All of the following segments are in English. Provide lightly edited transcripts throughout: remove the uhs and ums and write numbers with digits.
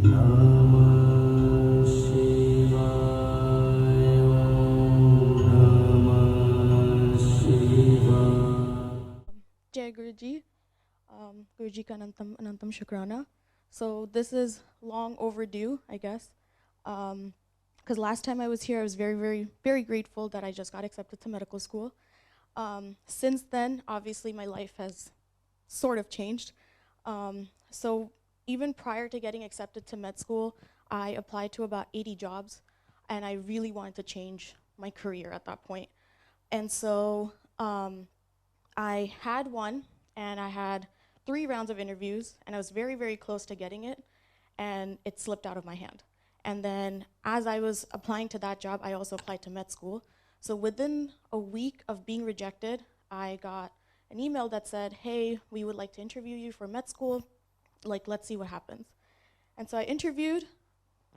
Namah Shivaya. Namah Shivaya. Jai Guruji, Guruji ka Anantam Anantam Shukrana. So this is long overdue, I guess. Because last time I was here, I was very, very, very grateful that I just got accepted to medical school. Since then, obviously, my life has sort of changed. So even prior to getting accepted to med school, I applied to about 80 jobs, and I really wanted to change my career at that point. And so I had one, and I had 3 rounds of interviews, and I was very, very close to getting it, and it slipped out of my hand. And then as I was applying to that job, I also applied to med school. So within a week of being rejected, I got an email that said, hey, we would like to interview you for med school. Like, let's see what happens. And so I interviewed.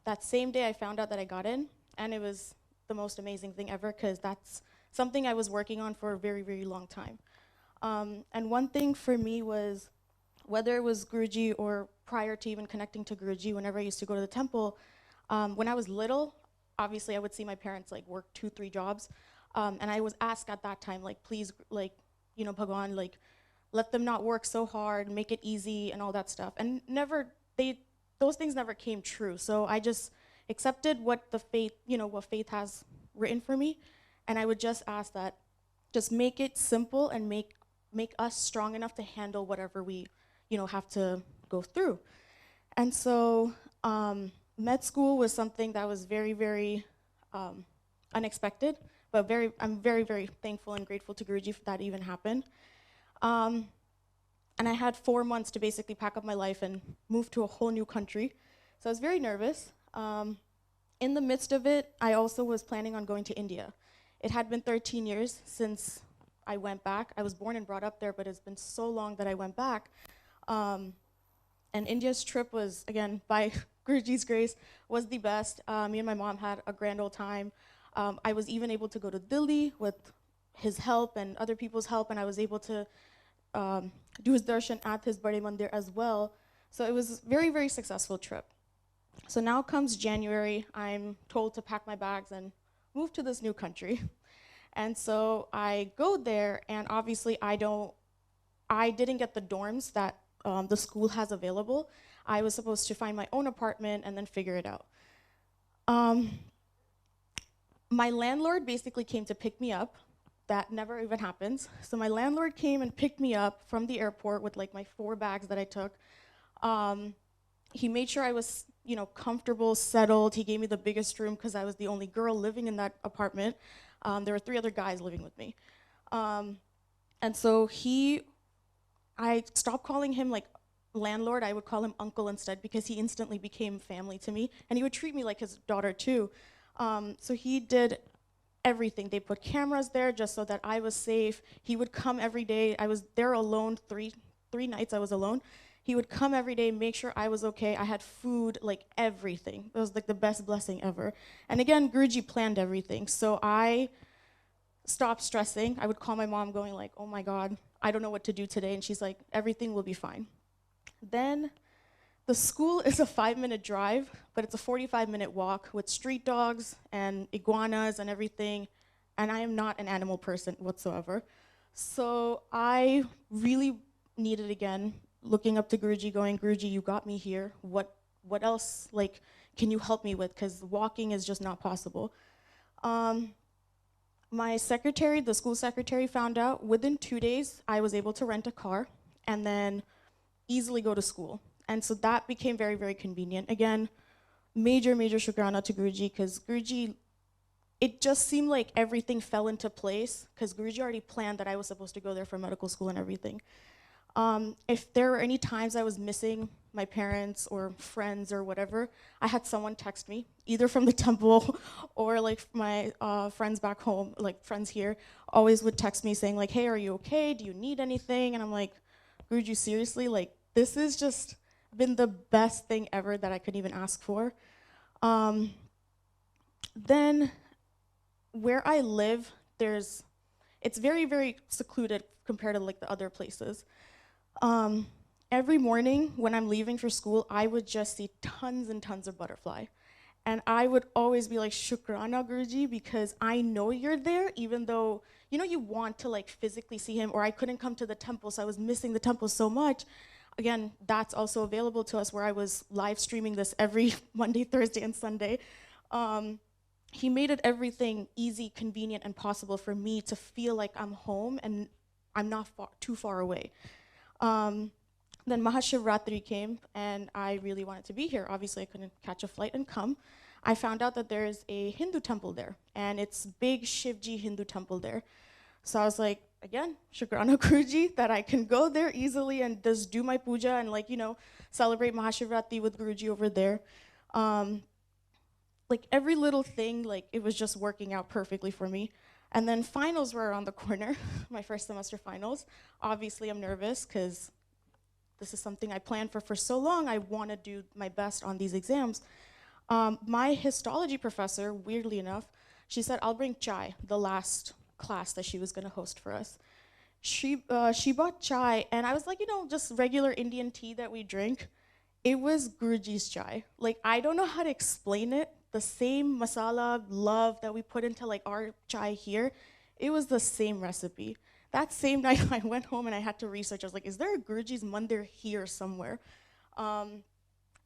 That same day, I found out that I got in, and it was the most amazing thing ever, because that's something I was working on for a very, very long time. And one thing for me was, whether it was Guruji or prior to even connecting to Guruji, whenever I used to go to the temple, when I was little, obviously I would see my parents like work 2, 3 jobs. And I was asked at that time, like, please, like, Bhagwan, like, let them not work so hard, make it easy and all that stuff. And those things never came true. So I just accepted what the faith, what faith has written for me. And I would just ask that, just make it simple and make us strong enough to handle whatever we, have to go through. And so med school was something that was very, very unexpected, but I'm very, very thankful and grateful to Guruji for that even happened. And I had 4 months to basically pack up my life and move to a whole new country. So I was very nervous. In the midst of it, I also was planning on going to India. It had been 13 years since I went back. I was born and brought up there, but it's been so long that I went back. And India's trip was, again, by Guruji's grace, was the best. Me and my mom had a grand old time. I was even able to go to Delhi with his help and other people's help, and I was able to do his darshan at his Bade Mandir as well. So it was a very, very successful trip. So now comes January, I'm told to pack my bags and move to this new country. And so I go there, and obviously I didn't get the dorms that the school has available. I was supposed to find my own apartment and then figure it out. My landlord basically came to pick me up. That never even happens. So my landlord came and picked me up from the airport with like my 4 bags that I took. He made sure I was, comfortable, settled. He gave me the biggest room because I was the only girl living in that apartment. There were 3 other guys living with me. And so I stopped calling him like landlord. I would call him uncle instead, because he instantly became family to me. And he would treat me like his daughter too. So he did everything. They put cameras there just so that I was safe. He would come every day. I was there alone, three nights I was alone. He would come every day, make sure I was okay. I had food, like everything. It was like the best blessing ever. And again, Guruji planned everything. So I stopped stressing. I would call my mom going like, oh my God, I don't know what to do today. And she's like, everything will be fine. Then the school is a 5-minute drive, but it's a 45-minute walk with street dogs and iguanas and everything. And I am not an animal person whatsoever. So I really needed, again, looking up to Guruji, going, Guruji, you got me here. What else, like, can you help me with? Because walking is just not possible. My secretary, the school secretary, found out within 2 days I was able to rent a car and then easily go to school. And so that became very, very convenient. Again, major, major shukrana to Guruji, because Guruji, it just seemed like everything fell into place, because Guruji already planned that I was supposed to go there for medical school and everything. If there were any times I was missing my parents or friends or whatever, I had someone text me, either from the temple or like my friends back home, like friends here, always would text me saying like, hey, are you okay? Do you need anything? And I'm like, Guruji, seriously? Like, this has just been the best thing ever that I could even ask for. Then where I live, it's very, very secluded compared to like the other places. every morning when I'm leaving for school, I would just see tons and tons of butterfly. And I would always be like, Shukrana Guruji, because I know you're there, even though, you want to like physically see him, or I couldn't come to the temple, so I was missing the temple so much. Again, that's also available to us, where I was live streaming this every Monday, Thursday, and Sunday. He made it everything easy, convenient, and possible for me to feel like I'm home and I'm not too far away. Then Mahashivratri came, and I really wanted to be here. Obviously, I couldn't catch a flight and come. I found out that there's a Hindu temple there, and it's big Shivji Hindu temple there. So I was like, again, Shukrana Guruji, that I can go there easily and just do my puja and celebrate Mahashivratri with Guruji over there. Every little thing, it was just working out perfectly for me. And then finals were around the corner, my first semester finals. Obviously, I'm nervous because this is something I planned for so long. I want to do my best on these exams. My histology professor, weirdly enough, she said, I'll bring chai, the last class that she was going to host for us. She bought chai, and I was like, just regular Indian tea that we drink. It was Guruji's chai. I don't know how to explain it. The same masala, love that we put into our chai here, it was the same recipe. That same night, I went home and I had to research. I was like, is there a Guruji's mandir here somewhere?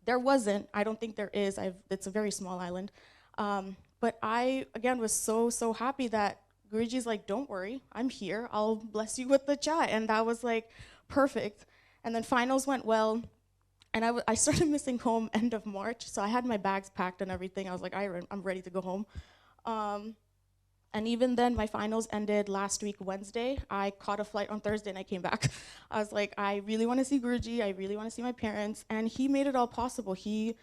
There wasn't. I don't think there is. It's a very small island. But I, again, was so happy that Guruji's like, don't worry, I'm here. I'll bless you with the chai. And that was perfect. And then finals went well. And I started missing home end of March. So I had my bags packed and everything. I was like, I'm ready to go home. And even then, my finals ended last week, Wednesday. I caught a flight on Thursday and I came back. I was like, I really want to see Guruji. I really want to see my parents. And he made it all possible. He,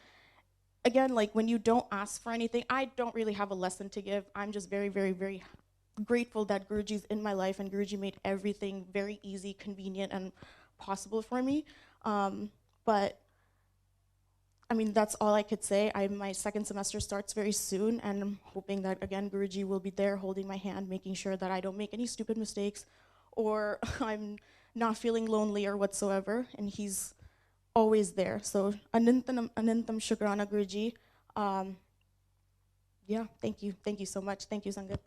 again, when you don't ask for anything, I don't really have a lesson to give. I'm just very, very, very grateful that Guruji's in my life, and Guruji made everything very easy, convenient, and possible for me. But I mean, that's all I could say. My second semester starts very soon, and I'm hoping that, again, Guruji will be there holding my hand, making sure that I don't make any stupid mistakes, or I'm not feeling lonely or whatsoever, and he's always there. So, Anantam Shukrana Guruji. Yeah, thank you. Thank you so much. Thank you, Sangat.